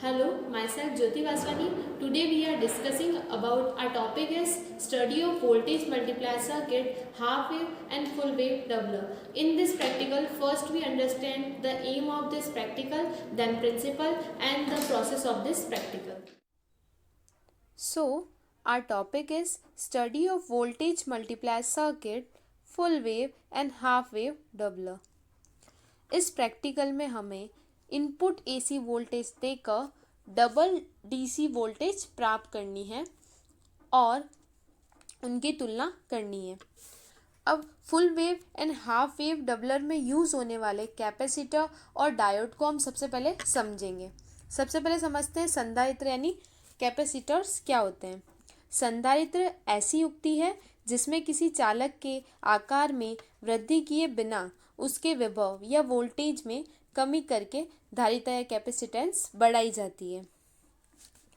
Hello, myself Jyoti Vaswani. Today we are discussing about our topic is study of voltage multiplier circuit, half wave and full wave doubler. In this practical, first we understand the aim of this practical, then principle and the process of this practical. So, our topic is study of voltage multiplier circuit, full wave and half wave doubler. इस practical में हमें input AC voltage देकर double DC voltage प्राप्त करनी है और उनकी तुलना करनी है। अब full wave and half wave doubler में यूज़ होने वाले कैपेसिटर और डायोड को हम सबसे पहले समझेंगे। सबसे पहले समझते हैं संधारित्र यानी कैपेसिटर्स क्या होते हैं। संधारित्र ऐसी युक्ति है जिसमें किसी चालक के आकार में वृद्धि किए बिना उसके विभव या वोल्टेज में कमी करके धारिता या कैपेसिटेंस बढ़ाई जाती है।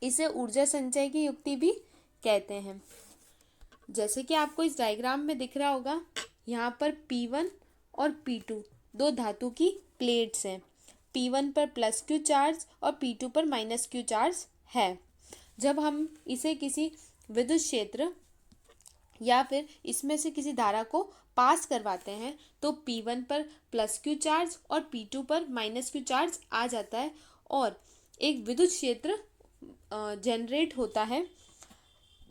इसे ऊर्जा संचय की युक्ति भी कहते हैं। जैसे कि आपको इस डायग्राम में दिख रहा होगा, यहाँ पर P1 और P2 दो धातु की प्लेट्स हैं। P1 पर प्लस क्यू चार्ज और P2 पर माइनस क्यू चार्ज है। जब हम इसे किसी विद्युत क्षेत्र या फिर इसमें से किसी धारा को पास करवाते हैं तो P1 पर प्लस क्यू चार्ज और P2 पर माइनस क्यू चार्ज आ जाता है और एक विद्युत क्षेत्र जनरेट होता है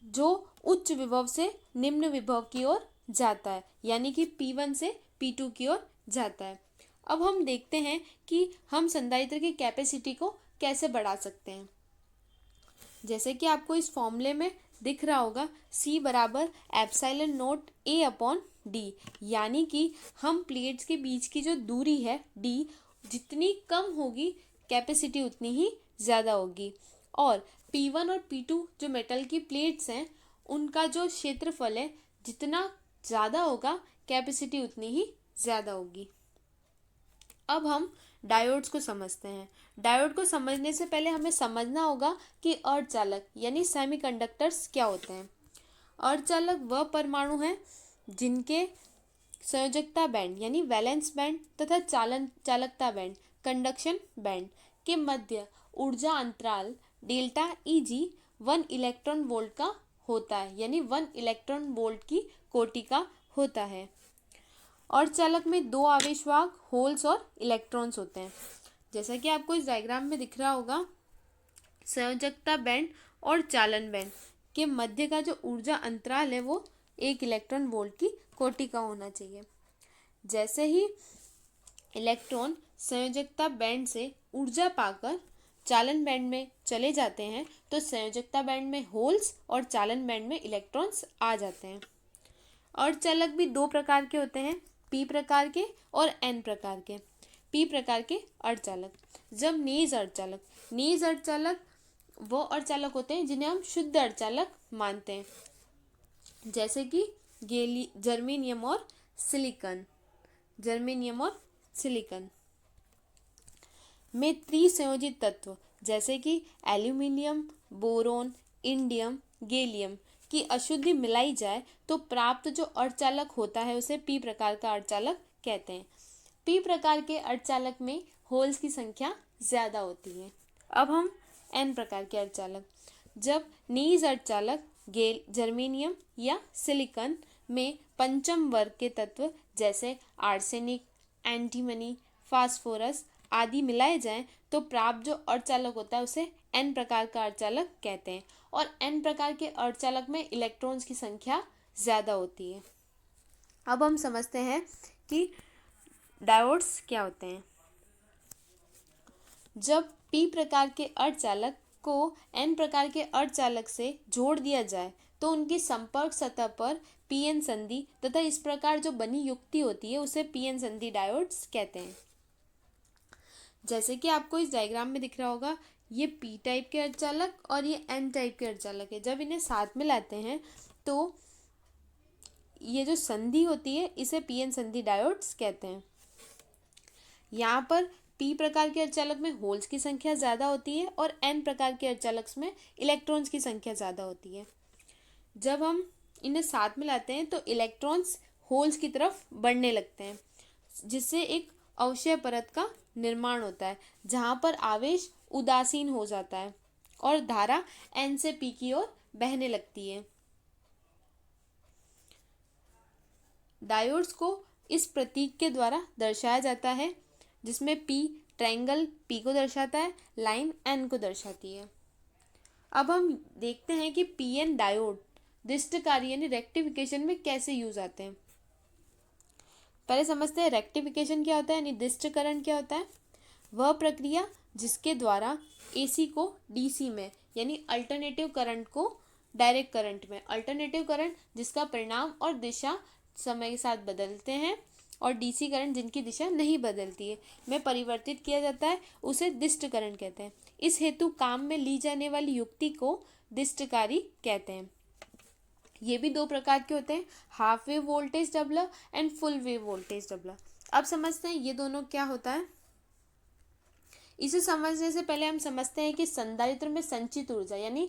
जो उच्च विभव से निम्न विभव की ओर जाता है, यानी कि P1 से P2 की ओर जाता है। अब हम देखते हैं कि हम संधारित्र की कैपेसिटी को कैसे बढ़ा सकते हैं। जैसे कि आपको इस फॉर्मूले में दिख रहा होगा, C बराबर epsilon note A upon D, यानी कि हम प्लेट्स के बीच की जो दूरी है D जितनी कम होगी कैपेसिटी उतनी ही ज़्यादा होगी। और P1 और P2 जो मेटल की प्लेट्स हैं उनका जो क्षेत्रफल है जितना ज़्यादा होगा कैपेसिटी उतनी ही ज़्यादा होगी। अब हम डायोड्स को समझते हैं। डायोड को समझने से पहले हमें समझना होगा कि अर्धचालक यानी सेमीकंडक्टर्स क्या होते हैं। अर्धचालक वह परमाणु हैं जिनके संयोजकता बैंड यानी वैलेंस बैंड तथा चालकता बैंड कंडक्शन बैंड के मध्य ऊर्जा अंतराल डेल्टा Eg 1 इलेक्ट्रॉन वोल्ट का होता है, यानी 1 इलेक्ट्रॉन वोल्ट की कोटि का होता है। और चालक में दो आवेशवाहक होल्स और इलेक्ट्रॉन्स होते हैं। जैसा कि आपको इस डायग्राम में दिख रहा होगा, संयोजकता बैंड और चालन बैंड के मध्य का जो ऊर्जा अंतराल है वो 1 इलेक्ट्रॉन वोल्ट की कोटि का होना चाहिए। जैसे ही इलेक्ट्रॉन संयोजकता बैंड से ऊर्जा पाकर चालन बैंड में चले जाते हैं तो संयोजकता बैंड में होल्स और चालन बैंड में इलेक्ट्रॉन्स आ जाते हैं। अर्धचालक भी दो प्रकार के होते हैं, P प्रकार के और N प्रकार के। P प्रकार के अर्धचालक, जब नेज अर्धचालक वो अर्धचालक होते हैं जिन्हें हम शुद्ध अर्धचालक मानते हैं, जैसे कि जर्मेनियम और सिलिकॉन में त्रिसंयोजित तत्व जैसे कि एल्यूमिनियम, बोरोन, इंडियम, गैलियम की अशुद्धि मिलाई जाए तो प्राप्त जो अर्धचालक होता है उसे P प्रकार का अर्धचालक कहते हैं। P प्रकार के अर्धचालक में होल्स की संख्या ज़्यादा होती है। अब हम N प्रकार के अर्धचालक, जब नेज अर्धचालक जर्मेनियम या सिलिकॉन में पंचम वर्ग के तत्व जैसे आर्सेनिक, एंटीमनी, फास्फोरस आदि मिलाए जाएं तो प्राप्त जो अर्धचालक होता है उसे N प्रकार का अर्धचालक कहते हैं। और N प्रकार के अर्धचालक में इलेक्ट्रॉन्स की संख्या ज़्यादा होती है। अब हम समझते हैं कि डायोड्स क्या होते हैं। जब P प्रकार के अर्धचालक को N प्रकार के अर्धचालक से जोड़ दिया जाए तो उनकी संपर्क सतह पर पीएन संधि तथा इस प्रकार जो बनी युक्ति होती है उसे पीएन संधि डायोड्स कहते हैं। जैसे कि आपको इस डायग्राम में दिख रहा होगा, ये P टाइप के अर्धचालक और ये N टाइप के अर्धचालक है। जब इन्हें साथ में लाते हैं तो ये जो संधि होती है इसे पीएन संधि डायोड्स कहते हैं। यहाँ पर P प्रकार के अर्धचालक में होल्स की संख्या ज़्यादा होती है और N प्रकार के अर्धचालक में इलेक्ट्रॉन्स की संख्या ज़्यादा होती है। जब हम इन्हें साथ में लाते हैं तो इलेक्ट्रॉन्स होल्स की तरफ बढ़ने लगते हैं, जिससे एक अवक्षय परत का निर्माण होता है जहाँ पर आवेश उदासीन हो जाता है और धारा N से P की ओर बहने लगती है। डायोड्स को इस प्रतीक के द्वारा दर्शाया जाता है, जिसमें P ट्रायंगल P को दर्शाता है, लाइन N को दर्शाती है। अब हम देखते हैं कि PN डायोड दिष्टकारी यानी रेक्टिफिकेशन में कैसे यूज आते हैं। पहले समझते हैं रेक्टिफिकेशन क्या होता है यानी दिष्टकरण क्या होता है। वह प्रक्रिया जिसके द्वारा AC को DC में यानी अल्टरनेटिव करंट को डायरेक्ट करंट में, अल्टरनेटिव करंट जिसका परिणाम और दिशा समय के साथ बदलते हैं और DC करंट जिनकी दिशा नहीं बदलती है में परिवर्तित किया जाता है, उसे दिष्टकरण कहते हैं। इस हेतु काम में ली जाने वाली युक्ति को दिष्टकारी कहते हैं। ये भी दो प्रकार के होते हैं, half wave voltage doubler and full wave voltage doubler. अब समझते हैं ये दोनों क्या होता है। इसे समझने से पहले हम समझते हैं कि संधारित्र में संचित ऊर्जा यानी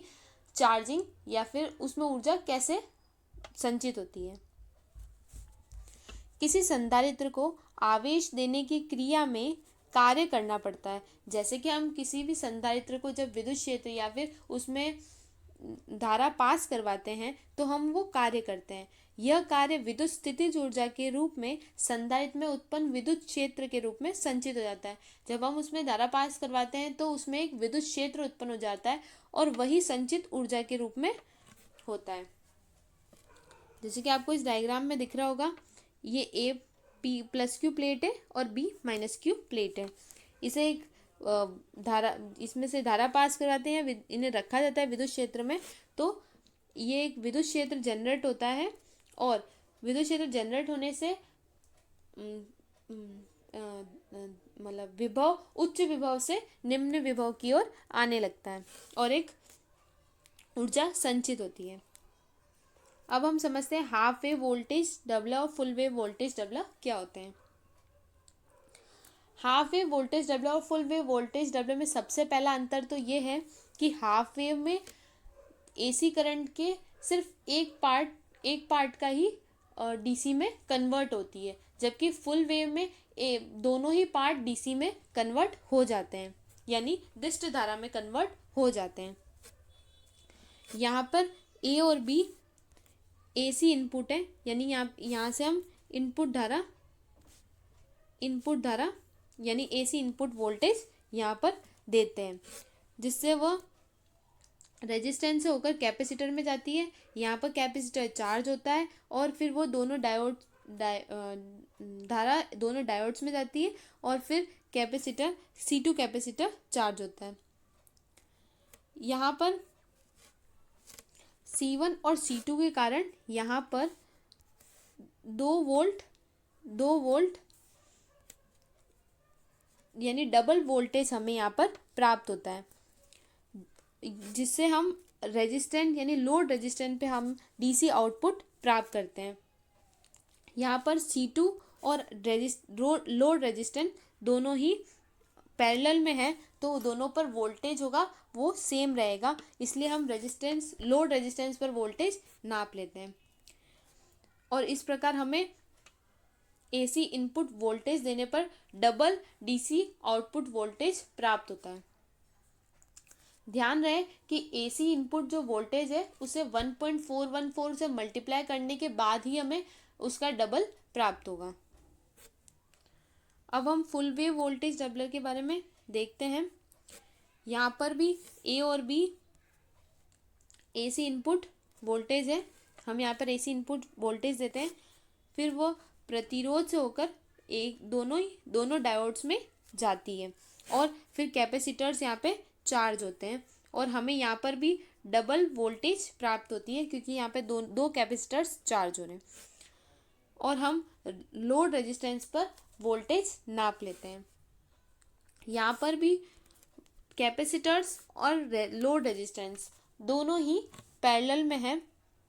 चार्जिंग या फिर उसमें ऊर्जा कैसे संचित होती है। किसी संधारित्र को आवेश देने की क्रिया में कार्य करना पड़ता है। जैसे कि हम किसी भी संधारित्र को जब विद्युत क्षेत्र या फिर उसमें धारा पास करवाते हैं तो हम वो कार्य करते हैं। यह कार्य विद्युत स्थितिज ऊर्जा के रूप में संधारित्र में उत्पन्न विद्युत क्षेत्र के रूप में संचित हो जाता है। जब हम उसमें धारा पास करवाते हैं तो उसमें एक विद्युत क्षेत्र उत्पन्न हो जाता है और वही संचित ऊर्जा के रूप में होता है। जैसे कि आपको इस डायग्राम में दिख रहा होगा, ये A P+ Q प्लेट है और B -Q प्लेट है। इसे एक धारा, इसमें से धारा पास करवाते हैं, इन्हें रखा जाता है विद्युत क्षेत्र में, तो ये एक विद्युत क्षेत्र जनरेट होता है और विद्युत क्षेत्र जनरेट होने से मतलब विभव उच्च विभव से निम्न विभव की ओर आने लगता है और एक ऊर्जा संचित होती है। अब हम समझते हैं हाफ वेव वोल्टेज डबलर और फुल वेव वोल्टेज डबलर क्या होते हैं। हाफ वेव वोल्टेज डबलर और फुल वेव वोल्टेज डबलर में सबसे पहला अंतर तो ये है कि हाफ वेव में AC करंट के सिर्फ एक पार्ट का ही DC में कन्वर्ट होती है, जबकि फुल वेव में दोनों ही पार्ट DC में कन्वर्ट हो जाते हैं यानी दिष्ट धारा में कन्वर्ट हो जाते हैं। यहाँ पर A और B AC इनपुट है यानी यहाँ से हम इनपुट धारा यानी AC इनपुट वोल्टेज यहाँ पर देते हैं, जिससे वह रेजिस्टेंस से होकर कैपेसिटर में जाती है। यहाँ पर कैपेसिटर चार्ज होता है और फिर वो धारा दोनों डायोड्स में जाती है और फिर कैपेसिटर C2 कैपेसिटर चार्ज होता है। यहाँ पर C1 और C2 के कारण यहाँ पर 2 वोल्ट यानी डबल वोल्टेज हमें यहाँ पर प्राप्त होता है, जिससे हम रेजिस्टेंट यानी लोड रेजिस्टेंट पे हम DC आउटपुट प्राप्त करते हैं। यहाँ पर C2 और लोड रेजिस्टेंट दोनों ही पैरेलल में है, तो दोनों पर वोल्टेज होगा वो सेम रहेगा, इसलिए हम लोड रेजिस्टेंस पर वोल्टेज नाप लेते हैं और इस प्रकार हमें AC इनपुट वोल्टेज देने पर डबल DC आउटपुट वोल्टेज प्राप्त होता है। ध्यान रहे कि AC इनपुट जो वोल्टेज है उसे 1.414 से मल्टीप्लाई करने के बाद ही हमें उसका डबल प्राप्त होगा। अब हम फुल वेव वोल्टेज डबलर के बारे में देखते हैं। यहाँ पर भी A और B AC इनपुट वोल्टेज है, हम यहाँ पर AC इनपुट वोल्टेज देते हैं, फिर वो प्रतिरोध से होकर दोनों डायोड्स में जाती है और फिर कैपेसिटर्स यहाँ पे चार्ज होते हैं और हमें यहाँ पर भी डबल वोल्टेज प्राप्त होती है क्योंकि यहाँ पे दो कैपेसिटर्स चार्ज हो रहे हैं और हम लोड रेजिस्टेंस पर वोल्टेज नाप लेते हैं। यहाँ पर भी कैपेसिटर्स और लोड रेजिस्टेंस दोनों ही पैरेलल में है,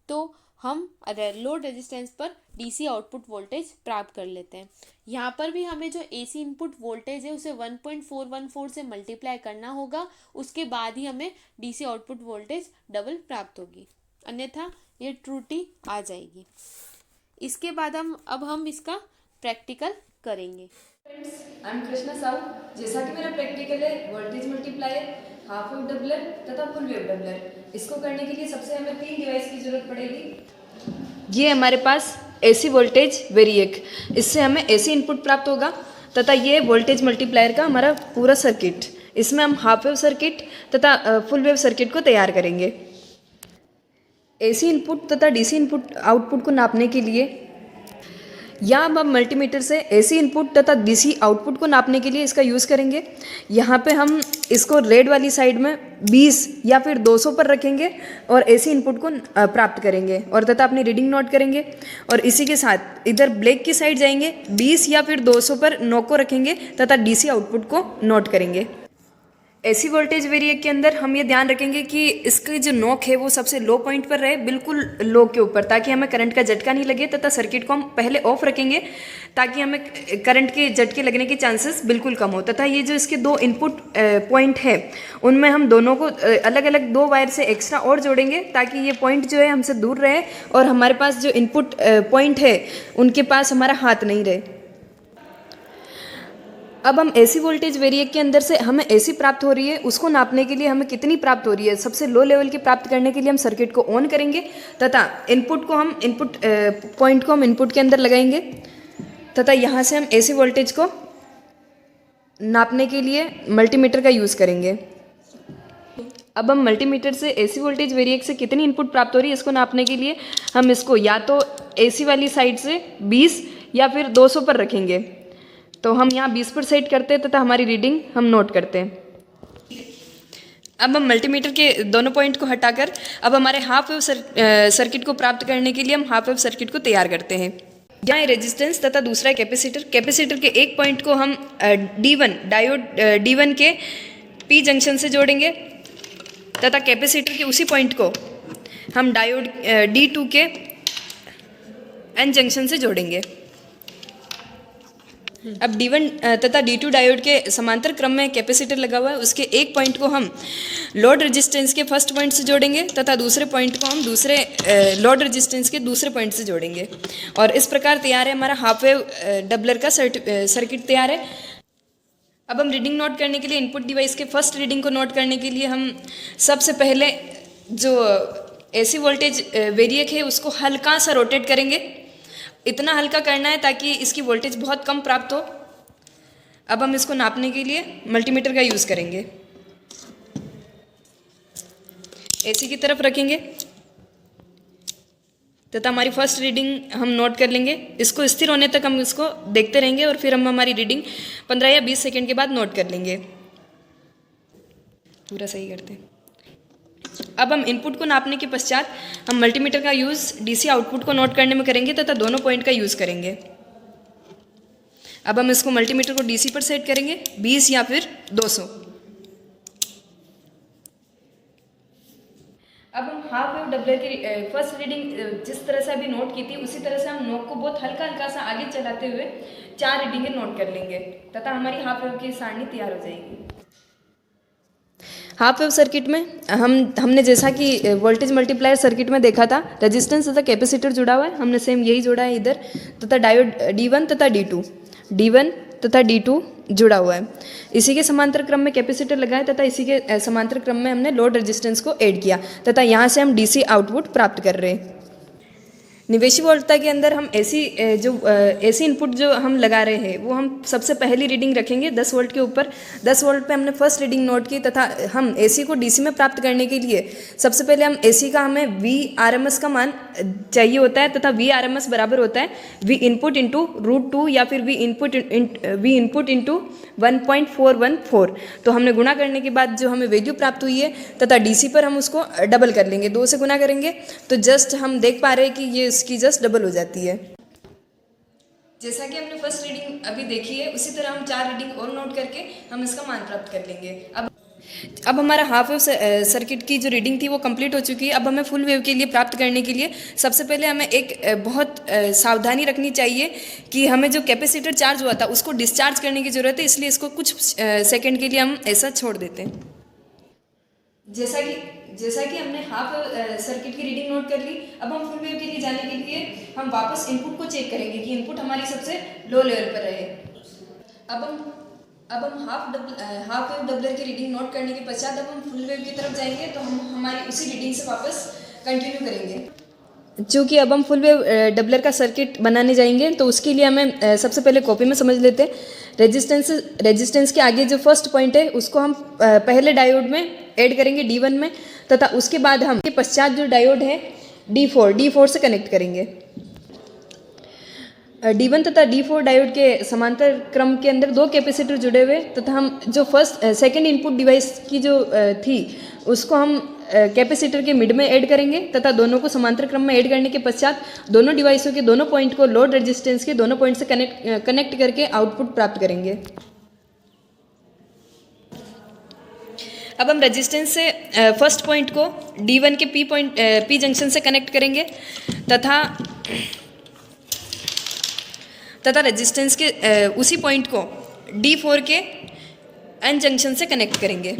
तो हम लोड रेजिस्टेंस पर DC आउटपुट वोल्टेज प्राप्त कर लेते हैं। यहाँ पर भी हमें जो AC इनपुट वोल्टेज है उसे 1.414 से मल्टीप्लाई करना होगा, उसके बाद ही हमें DC आउटपुट वोल्टेज डबल प्राप्त होगी, अन्यथा ये त्रुटि आ जाएगी। इसके बाद हम इसका प्रैक्टिकल करेंगे। I am Krishna Sahu. जैसा कि मेरा प्रैक्टिकल है voltage multiplier, half wave doubler तथा फुल वेव डबलर, इसको करने के लिए सबसे हमें 3 डिवाइस की जरूरत पड़ेगी। ये हमारे पास एसी वोल्टेज वेरिएक, इससे हमें एसी इनपुट प्राप्त होगा तथा ये वोल्टेज मल्टीप्लायर का हमारा पूरा सर्किट। इसमें हम हाफ वेव सर्किट तथा फुल वेव सर्किट को तैयार करेंगे। एसी इनपुट तथा डीसी इनपुट आउटपुट को नापने के लिए या हम मल्टीमीटर से एसी इनपुट तथा डीसी आउटपुट को नापने के लिए इसका यूज़ करेंगे। यहाँ पे हम इसको रेड वाली साइड में 20 या फिर 200 पर रखेंगे और एसी इनपुट को प्राप्त करेंगे और तथा अपनी रीडिंग नोट करेंगे। और इसी के साथ इधर ब्लैक की साइड जाएंगे, 20 या फिर 200 पर नोक को रखेंगे तथा डीसी आउटपुट को नोट करेंगे। एसी वोल्टेज वेरिएक के अंदर हम ये ध्यान रखेंगे कि इसकी जो नोक है वो सबसे लो पॉइंट पर रहे, बिल्कुल लो के ऊपर, ताकि हमें करंट का झटका नहीं लगे तथा सर्किट को हम पहले ऑफ रखेंगे ताकि हमें करंट के झटके लगने के चांसेस बिल्कुल कम हो। तथा ये जो इसके 2 इनपुट पॉइंट है उनमें हम दोनों को अलग अलग 2 वायर से एक्स्ट्रा और जोड़ेंगे ताकि ये पॉइंट जो है हमसे दूर रहे और हमारे पास जो इनपुट पॉइंट है उनके पास हमारा हाथ नहीं रहे। अब हम एसी वोल्टेज वेरिएक के अंदर से हमें एसी प्राप्त हो रही है, उसको नापने के लिए हमें कितनी प्राप्त हो रही है, सबसे लो लेवल की प्राप्त करने के लिए हम सर्किट को ऑन करेंगे तथा इनपुट पॉइंट को हम इनपुट के अंदर लगाएंगे तथा यहाँ से हम एसी वोल्टेज को नापने के लिए मल्टीमीटर का यूज़ करेंगे। अब हम मल्टीमीटर से एसी वोल्टेज वेरिएक से कितनी इनपुट प्राप्त हो रही है इसको नापने के लिए हम इसको या तो एसी वाली साइड से 20 या फिर 200 पर रखेंगे। तो हम यहाँ 20 पर सेट करते हैं तथा हमारी रीडिंग हम नोट करते हैं। अब हम मल्टीमीटर के दोनों पॉइंट को हटाकर अब हमारे हाफ वेव सर्किट को प्राप्त करने के लिए हम हाफ वेव सर्किट को तैयार करते हैं। यहाँ रेजिस्टेंस तथा दूसरा कैपेसिटर। कैपेसिटर के एक पॉइंट को हम D1 डायोड D1 के P जंक्शन से जोड़ेंगे तथा कैपेसिटर के उसी पॉइंट को हम डायोड D2 के N जंक्शन से जोड़ेंगे। अब D1 तथा D2 डायोड के समांतर क्रम में कैपेसिटर लगा हुआ है, उसके एक पॉइंट को हम लोड रेजिस्टेंस के फर्स्ट पॉइंट से जोड़ेंगे तथा दूसरे पॉइंट को हम दूसरे लोड रेजिस्टेंस के दूसरे पॉइंट से जोड़ेंगे। और इस प्रकार तैयार है हमारा हाफ वेव डबलर का सर्किट तैयार है। अब हम रीडिंग नोट करने के लिए इनपुट डिवाइस के फर्स्ट रीडिंग को नोट करने के लिए हम सबसे पहले जो एसी वोल्टेज वेरिएक है उसको हल्का सा रोटेट करेंगे। इतना हल्का करना है ताकि इसकी वोल्टेज बहुत कम प्राप्त हो। अब हम इसको नापने के लिए मल्टीमीटर का यूज़ करेंगे। एसी की तरफ रखेंगे तथा हमारी फर्स्ट रीडिंग हम नोट कर लेंगे। इसको स्थिर होने तक हम इसको देखते रहेंगे और फिर हम हमारी रीडिंग 15 या 20 सेकेंड के बाद नोट कर लेंगे। पूरा सही करते हैं। अब हम इनपुट को नापने के पश्चात हम मल्टीमीटर का यूज़ डीसी आउटपुट को नोट करने में करेंगे तथा दोनों पॉइंट का यूज़ करेंगे। अब हम इसको मल्टीमीटर को डीसी पर सेट करेंगे 20 या फिर 200। अब हम हाफ वेव डबलर की फर्स्ट रीडिंग जिस तरह से अभी नोट की थी उसी तरह से हम नोक को बहुत हल्का हल्का सा आगे चलाते हुए 4 रीडिंगें नोट कर लेंगे तथा हमारी हाफ वेव की सारणी तैयार हो जाएगी। हाफ वेव सर्किट में हमने जैसा कि वोल्टेज मल्टीप्लायर सर्किट में देखा था, रेजिस्टेंस तथा कैपेसिटर जुड़ा हुआ है, हमने सेम यही जोड़ा है इधर तथा डायोड D1 तथा D1 तथा D2 जुड़ा हुआ है। इसी के समांतर क्रम में कैपेसिटर लगाए तथा इसी के समांतर क्रम में हमने लोड रेजिस्टेंस को ऐड किया तथा यहाँ से हम डीसी आउटपुट प्राप्त कर रहे हैं। निवेशी वोल्टता के अंदर हम एसी इनपुट जो हम लगा रहे हैं वो हम सबसे पहली रीडिंग रखेंगे 10 वोल्ट के ऊपर। 10 वोल्ट पे हमने फर्स्ट रीडिंग नोट की तथा हम एसी को डीसी में प्राप्त करने के लिए सबसे पहले हम एसी का हमें Vrms का मान चाहिए होता है तथा Vrms बराबर होता है V इनपुट इंटू √2 या फिर V इनपुट इंटू 1.414। तो हमने गुणा करने के बाद जो हमें वैल्यू प्राप्त हुई है तथा डीसी पर हम उसको डबल कर लेंगे, 2 से गुना करेंगे तो जस्ट हम देख पा रहे हैं कि ये इसकी जस्ट डबल हो जाती है। जैसा कि हमने फर्स्ट रीडिंग अभी देखी है उसी तरह हम 4 रीडिंग और नोट करके हम इसका मान प्राप्त कर लेंगे। अब हमारा हाफ वेव सर्किट की जो रीडिंग थी वो कंप्लीट हो चुकी है। अब हमें फुल वेव के लिए प्राप्त करने के लिए सबसे पहले हमें एक बहुत सावधानी रखनी चाहिए कि हमें जो कैपेसिटर चार्ज हुआ था उसको डिस्चार्ज करने की ज़रूरत है, इसलिए इसको कुछ सेकंड के लिए हम ऐसा छोड़ देते हैं। जैसा कि हमने हाफ सर्किट की रीडिंग नोट कर ली, अब हम फुल वेव के लिए जाने के लिए हम वापस इनपुट को चेक करेंगे कि इनपुट हमारी सबसे लो लेवल पर रहे। अब हम हाफ वेव डबलर की रीडिंग नोट करने के पश्चात अब हम फुल वेव की तरफ जाएंगे, तो हम हमारी उसी रीडिंग से वापस कंटिन्यू करेंगे। चूँकि अब हम फुल वेव डबलर का सर्किट बनाने जाएंगे, तो उसके लिए हमें सबसे पहले कॉपी में समझ लेते हैं। रेजिस्टेंस के आगे जो फर्स्ट पॉइंट है उसको हम पहले डायोड में ऐड करेंगे D1 में, तथा उसके बाद हम के पश्चात जो डायोड है D4 से कनेक्ट करेंगे। D1 तथा D4 डायोड के समांतर क्रम के अंदर दो कैपेसिटर जुड़े हुए, तथा हम जो सेकंड इनपुट डिवाइस की जो थी उसको हम कैपेसिटर के मिड में ऐड करेंगे, तथा दोनों को समांतर क्रम में ऐड करने के पश्चात दोनों डिवाइसों के दोनों पॉइंट को लोड रेजिस्टेंस के दोनों पॉइंट से कनेक्ट करके आउटपुट प्राप्त करेंगे। अब हम रेजिस्टेंस से फर्स्ट पॉइंट को D1 के P जंक्शन से कनेक्ट करेंगे, तथा रेजिस्टेंस के उसी पॉइंट को D4 के N जंक्शन से कनेक्ट करेंगे।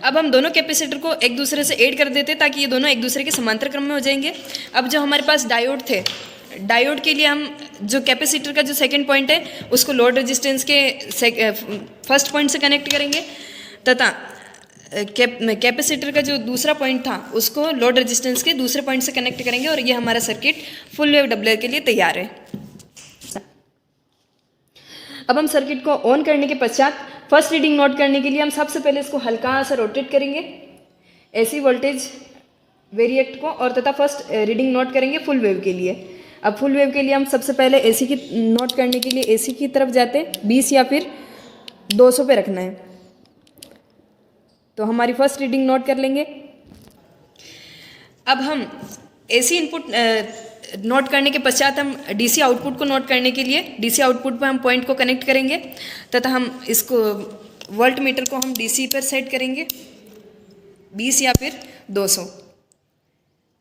अब हम दोनों कैपेसिटर को एक दूसरे से ऐड कर देते ताकि ये दोनों एक दूसरे के समांतर क्रम में हो जाएंगे। अब जो हमारे पास डायोड थे, डायोड के लिए हम जो कैपेसिटर का जो सेकंड पॉइंट है उसको लोड रेजिस्टेंस के फर्स्ट पॉइंट से कनेक्ट करेंगे, तथा कैपेसिटर का जो दूसरा पॉइंट था उसको लोड रेजिस्टेंस के दूसरे पॉइंट से कनेक्ट करेंगे, और ये हमारा सर्किट फुल वेव डबलर के लिए तैयार है। अब हम सर्किट को ऑन करने के पश्चात फर्स्ट रीडिंग नोट करने के लिए हम सबसे पहले इसको हल्का सा रोटेट करेंगे एसी वोल्टेज वेरिएक्ट को, और तथा फर्स्ट रीडिंग नोट करेंगे फुल वेव के लिए। अब फुल वेव के लिए हम सबसे पहले एसी की नोट करने के लिए एसी की तरफ जाते हैं, 20 या फिर 200 पे रखना है। तो हमारी फर्स्ट रीडिंग नोट कर लेंगे। अब हम एसी इनपुट नोट करने के पश्चात हम डीसी आउटपुट को नोट करने के लिए डीसी आउटपुट पर हम पॉइंट को कनेक्ट करेंगे, तथा हम इसको वोल्ट मीटर को हम डीसी पर सेट करेंगे 20 या फिर 200।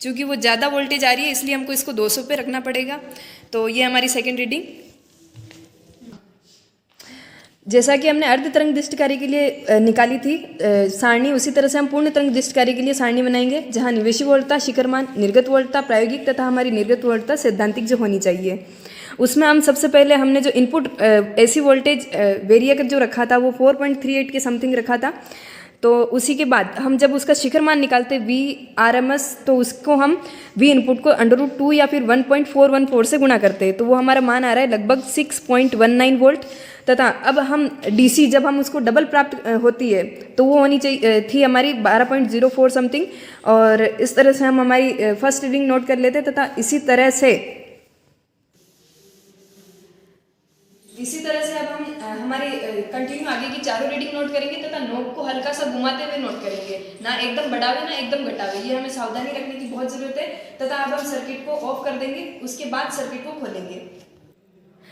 चूँकि वो ज़्यादा वोल्टेज आ रही है इसलिए हमको इसको 200 पे रखना पड़ेगा। तो ये हमारी सेकेंड रीडिंग। जैसा कि हमने अर्ध तरंग दृष्टिकारी के लिए निकाली थी सारणी, उसी तरह से हम पूर्ण तरंग दृष्टिकारी के लिए सारणी बनाएंगे, जहां निवेशी वोल्टता, शिखरमान, निर्गत वोल्टता, प्रायोगिक तथा हमारी निर्गत वोल्टता सैद्धांतिक जो होनी चाहिए। उसमें हम सबसे पहले हमने जो इनपुट एसी वोल्टेज वेरिएक जो रखा था वो 4.38 के समथिंग रखा था। तो उसी के बाद हम जब उसका शिखर मान निकालते V RMS, तो उसको हम V इनपुट को √2 या फिर 1.414 से गुणा करते हैं, तो वो हमारा मान आ रहा है लगभग 6.19 वोल्ट। तथा अब हम DC जब हम उसको डबल प्राप्त होती है तो वो होनी चाहिए थी हमारी 12.04 समथिंग, और इस तरह से हम हमारी फर्स्ट रीडिंग नोट कर लेते, तथा इसी तरह से अब हम हमारी कंटिन्यू आगे की चारों रीडिंग नोट करेंगे, तथा नोट को हल्का सा घुमाते हुए नोट करेंगे, ना एकदम बढ़ावे ना एकदम घटावे, ये हमें सावधानी रखने की बहुत ज़रूरत है। तथा अब हम सर्किट को ऑफ कर देंगे, उसके बाद सर्किट को खोलेंगे।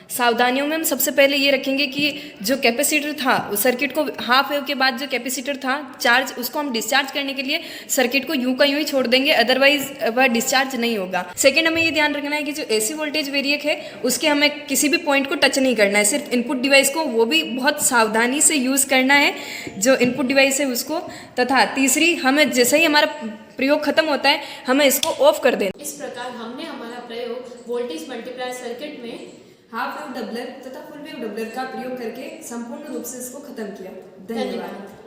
सावधानियों में हम सबसे पहले ये रखेंगे कि जो कैपेसिटर था उस सर्किट को हाफ वेव के बाद जो कैपेसिटर था चार्ज, उसको हम डिस्चार्ज करने के लिए सर्किट को यूं का यूं ही छोड़ देंगे, अदरवाइज वह डिस्चार्ज नहीं होगा। सेकंड, हमें ये ध्यान रखना है कि जो एसी वोल्टेज वेरिएक है उसके हमें किसी भी पॉइंट को टच नहीं करना है, सिर्फ इनपुट डिवाइस को, वो भी बहुत सावधानी से यूज़ करना है जो इनपुट डिवाइस है उसको। तथा तीसरी, हमें जैसे ही हमारा प्रयोग खत्म होता है हमें इसको ऑफ कर देना। इस प्रकार हमने हमारा प्रयोग वोल्टेज मल्टीप्लायर सर्किट में हाफ वेव डबलर तथा फुल वेव डबलर का प्रयोग करके संपूर्ण रूप से इसको खत्म किया। धन्यवाद।